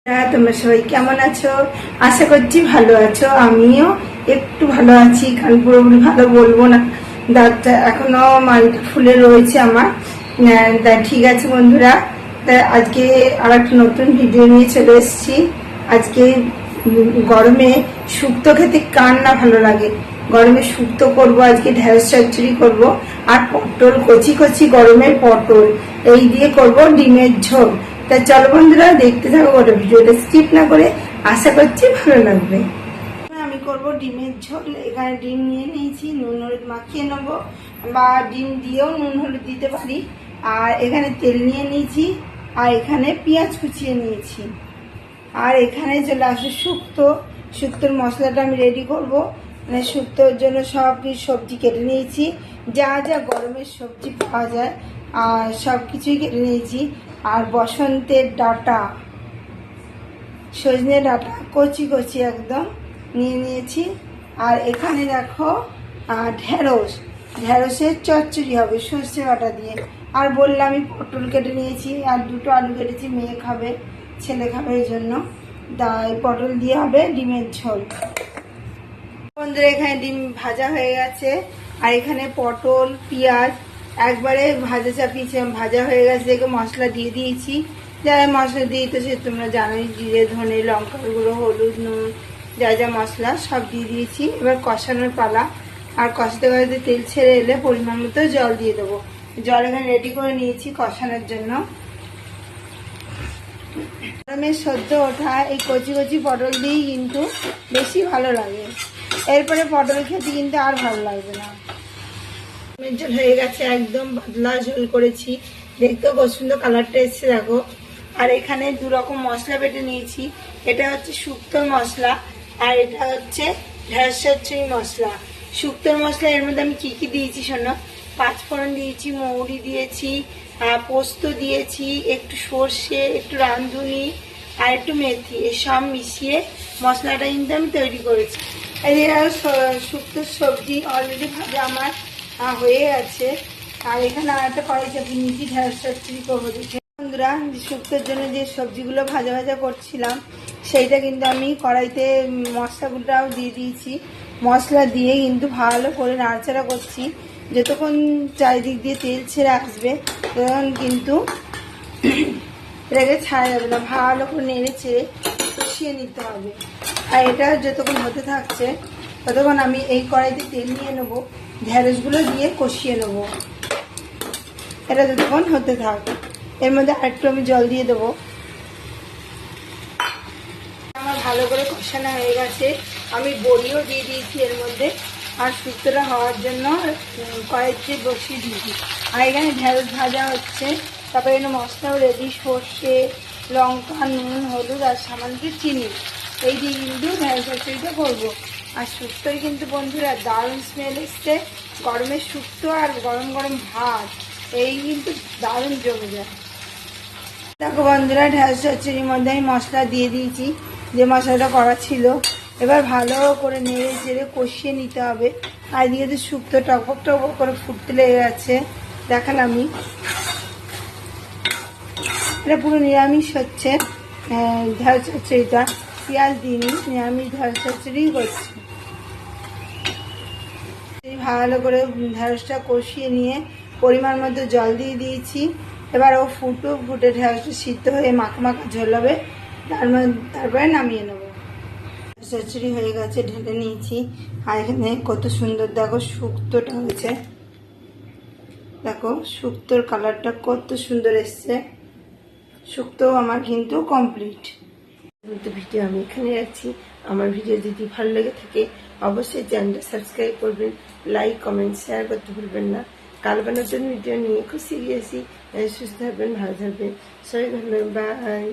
তোমরা সবাই কেমন আছো? আশা করছি ভালো আছো। আমিও একটু ভালো আছি, কারণ পুরোপুরি ভালো বলবো না, দাঁতটা এখনো মাড়িটা ফুলে রয়েছে আমার। ঠিক আছে বন্ধুরা, আজকে আর একটা নতুন ভিডিও নিয়ে চলে এসেছি। আজকে গরমে শুক্তো খেতে কার না ভালো লাগে। গরমে শুক্তো করব, আজকে ঢেঁড়স চচ্চড়ি করব, আর পটল কচি কচি গরমের পটল এই দিয়ে করব ডিমের ঝোল। তা চলো বন্ধুরা, দেখতে থাকো গোটা ভিডিওটা স্কিপ না করে, আশা করছি ভালো লাগবে। আমি করব ডিমের ঝোল। এখানে ডিম নিয়ে নিয়েছি, নুন হলুদ মাখিয়ে নেবো, বা ডিম দিয়েও নুন হলুদ দিতে পারি। আর এখানে তেল নিয়ে নিয়েছি, আর এখানে পেঁয়াজ কুচিয়ে নিয়েছি। আর এখানে চলে আসে শুক্তোর মশলাটা আমি রেডি করব। মানে শুক্তোর জন্য সব কিছু সবজি কেটে নিয়েছি, যা যা গরমের সবজি পাওয়া যায় আর সব কিছুই কেটে নিয়েছি। আর বসন্তের ডাঁটা, সজনে ডাঁটা কচি কচি একদম নিয়ে নিয়েছি। আর এখানে দেখো ঢেঁড়সের চচ্চড়ি হবে সর্ষে বাটা দিয়ে। আর বললাম আমি পটল কেটে নিয়েছি, আর দুটো আলু কেটেছি, মেয়ে খাবে ছেলে খাবে এই জন্য। তাই পটল দিয়ে হবে ডিমের ঝোল। বন্ধুরা, এখানে ডিম ভাজা হয়ে গেছে, আর এখানে পটল পেঁয়াজ একবারে ভাজা চাপিয়েছিলাম, ভাজা হয়ে গেছে দেখে মশলা দিয়ে দিয়েছি। যা মশলা দিয়ে তো সে তোমরা জানোই, জিরে ধনে লঙ্কার গুঁড়ো হলুদ নুন যা যা মশলা সব দিয়ে দিয়েছি। এবার কষানোর পালা। আর কষাতে কষাতে তেল ছেড়ে এলে পরিমাণ মতো জল দিয়ে দেবো। জল এখানে রেডি করে নিয়েছি কষানোর জন্য। গরমে সদ্য ওঠা এই কচি কচি পটল দিয়েই কিন্তু বেশি ভালো লাগে। এরপরে পটল খেতে কিন্তু আর ভালো লাগবে না। ঝোল হয়ে গেছে, একদম পাতলা ঝোল করেছি, দেখতেও কত সুন্দর কালারটা এসছে দেখো। আর এখানে দু রকম মশলা বেটে নিয়েছি। এটা হচ্ছে শুক্তোর মশলা, আর এটা হচ্ছে ঢেঁড়স চচ্চড়ি মশলা। শুক্তোর মশলা এর মধ্যে আমি কি কি দিয়েছি শোনো। পাঁচফোড়ন দিয়েছি, মৌরি দিয়েছি, পোস্ত দিয়েছি, একটু সর্ষে, একটু রাঁধুনি আর একটু মেথি, এসব মিশিয়ে মশলাটা কিন্তু আমি তৈরি করেছি। এই শুক্তোর সবজি অলরেডি ভাজা আমার হয়ে গেছে। আর এখানে আর একটা কড়াই চাপিয়ে নিয়েছি, ঢেঁড়স চচ্চড়ি করবো দেখে। বন্ধুরা, শুক্তোর জন্য যে সবজিগুলো ভাজা ভাজা করছিলাম সেইটা কিন্তু আমি কড়াইতে মশলাগুলোটাও দিয়ে দিয়েছি। মশলা দিয়ে কিন্তু ভালো করে নাড়াচাড়া করছি। যতক্ষণ চারিদিক দিয়ে তেল ছেড়ে আসবে তখন কিন্তু এটাকে ছাড়া যাবে না, ভালো করে নেড়ে ছেড়ে কষিয়ে নিতে হবে। আর এটা যতক্ষণ হতে থাকছে ততক্ষণ আমি এই কড়াইতে তেল নিয়ে নেবো, ঢেঁড়সগুলো দিয়ে কষিয়ে নেবো। এটা যতক্ষণ হতে থাক, এর মধ্যে আরেকটু আমি জল দিয়ে দেবো। আমার ভালো করে কষানো হয়ে গেছে, আমি বড়িও দিয়ে দিয়েছি এর মধ্যে। আর শুক্তোটা হওয়ার জন্য কড়াইতে বসিয়ে দিয়েছি। আর এখানে ঢেঁড়স ভাজা হচ্ছে, তারপরে এখানে মশলাও রেডি, সর্ষে লঙ্কা নুন হলুদ আর সামান্য চিনি, এই দিয়ে কিন্তু ঢেঁড়স চচ্চড়িটা করবো। আর শুক্তোয় কিন্তু বন্ধুরা দারুণ স্মেল এসছে। গরমের শুক্তো আর গরম গরম ভাত এই কিন্তু দারুণ জমে যায়। দেখো বন্ধুরা, ঢেঁড়স চচ্চড়ির মধ্যে আমি মশলা দিয়ে দিয়েছি, যে মশলাটা করা ছিল। এবার ভালো করে নেড়ে চেড়ে কষিয়ে নিতে হবে। আর এদিকে তো শুক্তো টকবক টকবক করে ফুটতে লেগে গেছে, দেখালামই। এটা পুরো নিরামিষ হচ্ছে ঢেঁড়স চচ্চড়িটা, পেঁয়াজ দিইনি, নিরামিষ ঢেঁড়স চচ্চড়ি করছি। ভালো করে ঢেঁড়সটা কষিয়ে নিয়ে পরিমাণ মতো জল দিয়ে দিয়েছি। এবার ও ফুটে ঢেঁড়সটা সিদ্ধ হয়ে মাখা মাখা ঝোল হবে, তারপরে নামিয়ে নেবো। চচ্চড়ি হয়ে গেছে, ঢেলে নিয়েছি। আর এখানে কত সুন্দর দেখো শুক্তোটা হয়েছে, দেখো শুক্তোর কালারটা কত সুন্দর এসছে। শুক্তো আমার কিন্তু কমপ্লিট। ভিডিও আমি এখানে রাখছি। আমার ভিডিও যদি ভালো লেগে থাকে অবশ্যই চ্যানেলটা সাবস্ক্রাইব করবেন, লাইক কমেন্ট শেয়ার করতে ভুলবেন না। কাল নতুন ভিডিও নিয়ে খুব সিরিয়াসলি সুস্থ থাকবেন, ভালো থাকবেন, সবাই ভালো, বাই।